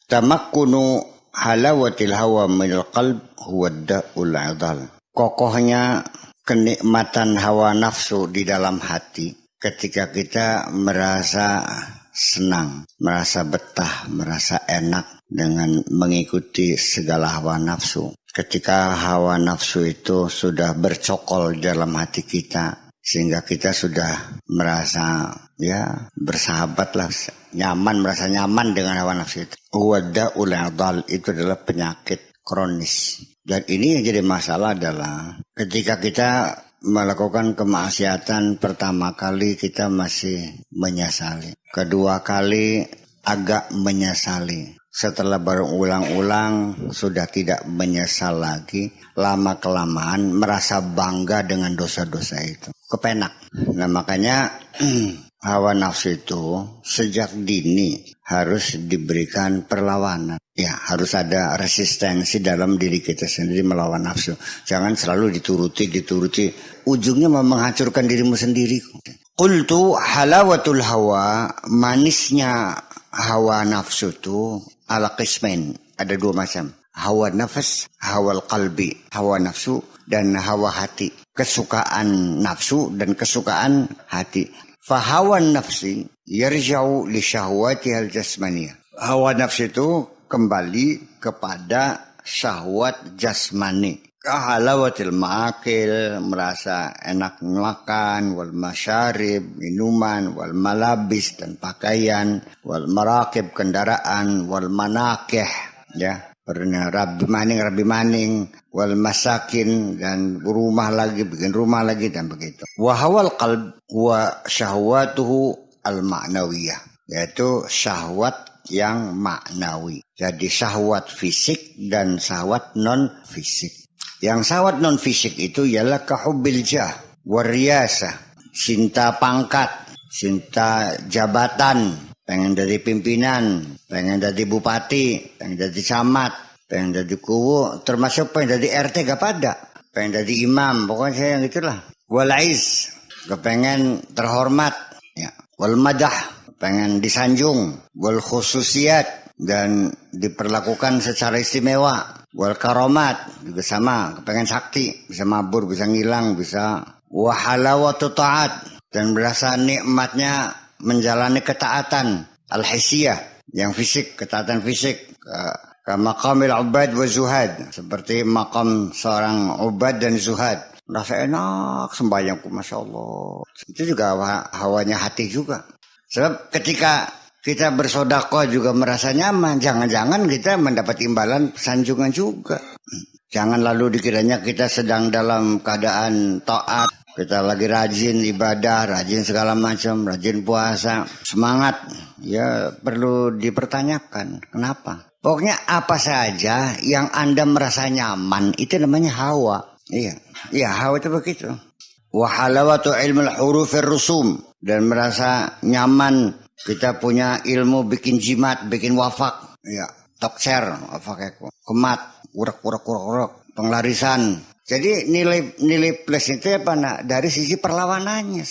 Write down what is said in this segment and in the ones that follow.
Tamakkunu halawatil hawa minal qalb huwa da'ul adal. Kokohnya kenikmatan hawa nafsu di dalam hati ketika kita merasa senang, merasa betah, merasa enak dengan mengikuti segala hawa nafsu. Ketika hawa nafsu itu sudah bercokol dalam hati kita, sehingga kita sudah merasa bersahabat lah, merasa nyaman dengan hawa nafsu itu. Wada'ul adal itu adalah penyakit kronis. Dan ini yang jadi masalah adalah ketika kita melakukan kemaksiatan pertama kali kita masih menyesali. Kedua kali agak menyesali. Setelah berulang-ulang sudah tidak menyesal lagi. Lama-kelamaan merasa bangga dengan dosa-dosa itu. Kepenak. Nah makanya hawa nafsu itu sejak dini harus diberikan perlawanan. Ya, harus ada resistensi dalam diri kita sendiri melawan nafsu. Jangan selalu dituruti. Ujungnya menghancurkan dirimu sendiri. Qultu halawatul hawa, manisnya hawa nafsu itu ala qismain. Ada dua macam. Hawa nafas, hawa qalbi. Hawa nafsu dan hawa hati. Kesukaan nafsu dan kesukaan hati. Fahawan nafsi yarja'u li syahwatihal jasmaniyah. Hawa nafsi itu kembali kepada syahwat jasmani. Kahalawatil ma'akil, merasa enak makan, wal masyarib, minuman, wal malabis dan pakaian, wal marakib kendaraan, wal manakih, ya. Pernah rabi maning, wal masakin dan rumah lagi, bikin rumah lagi dan begitu. Wa hawal qalb wa syahwatuhu al ma'nawiyah, yaitu syahwat yang maknawi. Jadi syahwat fisik dan syahwat non fisik. Yang syahwat non fisik itu ialah kahubbil jah, wariyasah, cinta pangkat, cinta jabatan. Pengen jadi pimpinan, pengen jadi bupati, pengen jadi camat, pengen jadi kuwu, termasuk pengen jadi RT gak pada, pengen jadi imam, pokoknya saya yang itulah. Wal aiz, kepengen terhormat, ya. Wal madah, pengen disanjung, wal khususiyat dan diperlakukan secara istimewa. Wal karomat juga sama, kepengen sakti, bisa mabur, bisa ngilang, bisa wahalawatu ta'at dan berasa nikmatnya menjalani ketaatan al-hisiyah yang fisik, ketaatan fisik ke maqamil ubad wa zuhad, seperti makam seorang ubad dan zuhad. Rasa enak sembahyangku, Masya Allah. Itu juga hawanya hati juga. Sebab ketika kita bersodakoh juga merasa nyaman, jangan-jangan kita mendapat imbalan sanjungan juga. Jangan lalu dikiranya kita sedang dalam keadaan taat, kita lagi rajin ibadah, rajin segala macam, rajin puasa, semangat. Ya perlu dipertanyakan, kenapa? Pokoknya apa saja yang Anda merasa nyaman, itu namanya hawa. Iya, hawa itu begitu. Wa halawatu ilmul hurufir rusum, dan merasa nyaman kita punya ilmu bikin jimat, bikin wafak. Ya, tokser, wafak itu. Kemat, urak, penglarisan. Jadi nilai plus itu apa nak? Dari sisi perlawanannya.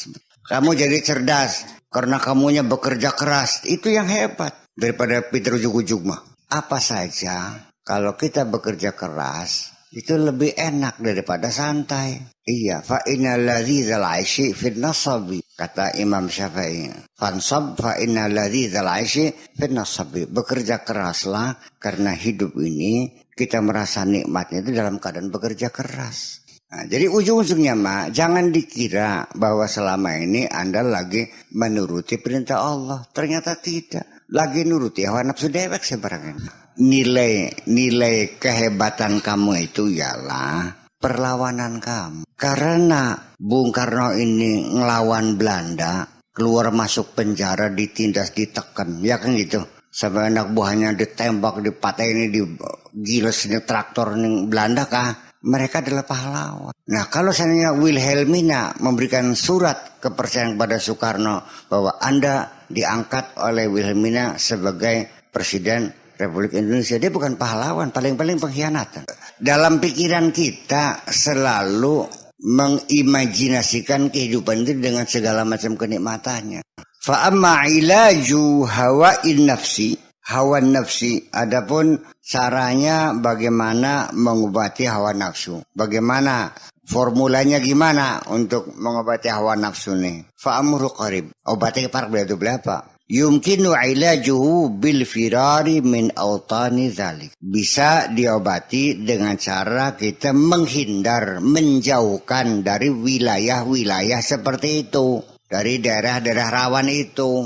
Kamu jadi cerdas karena kamunya bekerja keras. Itu yang hebat. Daripada pintar ujuk-ujuk mah. Apa saja kalau kita bekerja keras itu lebih enak daripada santai. Iya, fa innal ladzizal 'aishi fin nasabi, kata Imam Syafi'i. Fansab fa innal ladzizal 'aishi fin nasabi. Bekerja keraslah karena hidup ini kita merasa nikmatnya itu dalam keadaan bekerja keras. Nah, jadi ujung-ujungnya jangan dikira bahwa selama ini Anda lagi menuruti perintah Allah. Ternyata tidak. Lagi nuruti hawa nafsu dewek sebenarnya. Nilai kehebatan kamu itu ialah perlawanan kamu. Karena Bung Karno ini ngelawan Belanda, keluar masuk penjara, ditindas, ditekan, ya kan gitu. sampai anak buahnya ditembak, dipatahin, digiles ini traktor nih Belanda kah? Mereka adalah pahlawan. Nah, kalau seandainya Wilhelmina memberikan surat kepercayaan kepada Soekarno bahwa Anda diangkat oleh Wilhelmina sebagai Presiden Republik Indonesia, dia bukan pahlawan, paling-paling pengkhianatan. Dalam pikiran kita selalu mengimajinasikan kehidupan itu dengan segala macam kenikmatannya. Fa amma ilaju hawain nafsi, hawa nafsi, adapun caranya bagaimana mengobati hawa nafsu. Bagaimana formulanya gimana untuk mengobati hawa nafsu nih? Fa amru qarib. Obatnya itu berapa? Yumkinu ilajuhu bil firari min autani dzalik. Bisa diobati dengan cara kita menghindar, menjauhkan dari wilayah-wilayah seperti itu, dari daerah-daerah rawan itu.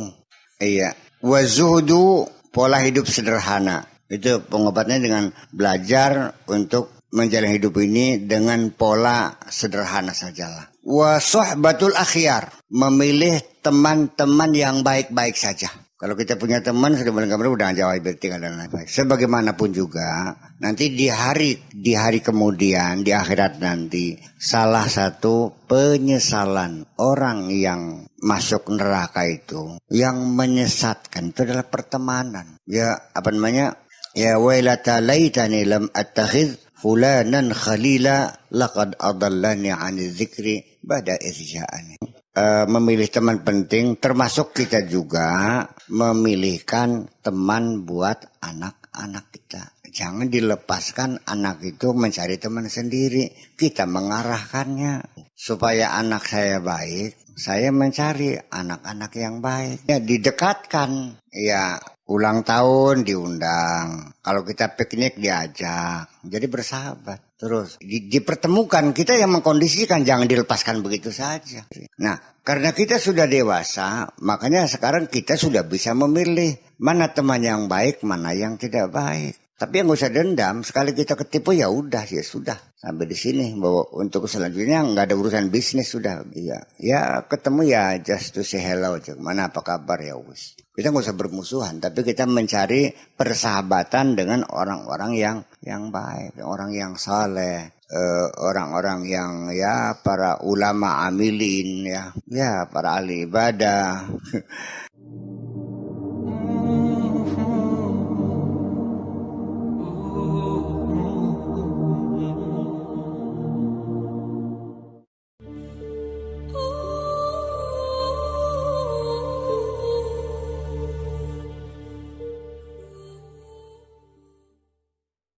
Iya. Wa zuhdu, pola hidup sederhana. Itu pengobatnya dengan belajar untuk menjalani hidup ini dengan pola sederhana sajalah. Wa suhbatul akhyar, memilih teman-teman yang baik-baik saja. Kalau kita punya teman sudah benar-benar udah jauh bertingkah dan lain-lain. Sebagaimanapun juga nanti di hari kemudian di akhirat nanti salah satu penyesalan orang yang masuk neraka itu yang menyesatkan itu adalah pertemanan. Ya apa namanya? Ya wailata laitani lam attakhidh fulanan khalila laqad adallani 'ani dzikri ba'da irja'ani. Memilih teman penting, termasuk kita juga memilihkan teman buat anak-anak kita. Jangan dilepaskan anak itu mencari teman sendiri. Kita mengarahkannya supaya anak saya baik. Saya mencari anak-anak yang baik. Ya didekatkan. Ya ulang tahun diundang. Kalau kita piknik diajak. Jadi bersahabat. Terus dipertemukan, kita yang mengkondisikan, jangan dilepaskan begitu saja. Nah, karena kita sudah dewasa, makanya sekarang kita sudah bisa memilih mana teman yang baik, mana yang tidak baik. Tapi yang gak usah dendam, sekali kita ketipu ya udah, ya sudah. Sampai di sini, bahwa untuk selanjutnya nggak ada urusan bisnis sudah. Iya, ya ketemu ya just to say hello aja. Mana apa kabar ya wis. Kita nggak usah bermusuhan, tapi kita mencari persahabatan dengan orang-orang yang baik, orang yang saleh, orang-orang yang ya para ulama amilin ya para ahli ibadah.